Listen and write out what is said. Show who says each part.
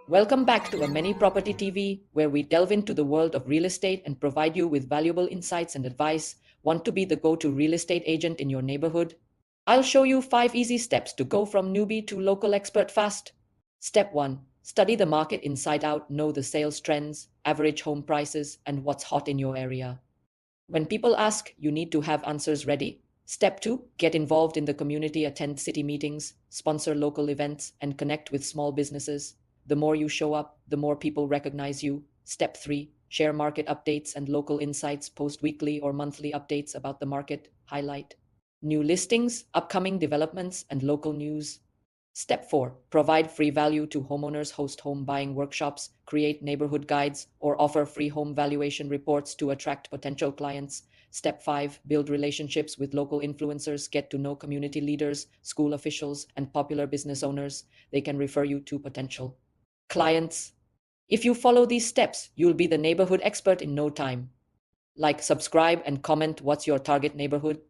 Speaker 1: Welcome back to a Mini Property TV, where we delve into the world of real estate and provide you with valuable insights and advice. Want to be the go to real estate agent in your neighborhood? I'll show you 5 easy steps to go from newbie to local expert fast. Step 1. Study the market inside out, know the sales trends, average home prices, and what's hot in your area. When people ask, you need to have answers ready. Step 2. Get involved in the community, attend city meetings, sponsor local events, and connect with small businesses. The more you show up, the more people recognize you. Step 3. Share market updates and local insights, post weekly or monthly updates about the market, highlight new listings, upcoming developments, and local news. Step 4. Provide free value to homeowners, host home buying workshops, create neighborhood guides, or offer free home valuation reports to attract potential clients. Step 5. Build relationships with local influencers, get to know community leaders, school officials, and popular business owners. They can refer you to potential clients. If you follow these steps, you'll be the neighborhood expert in no time. Like, subscribe, and comment what's your target neighborhood.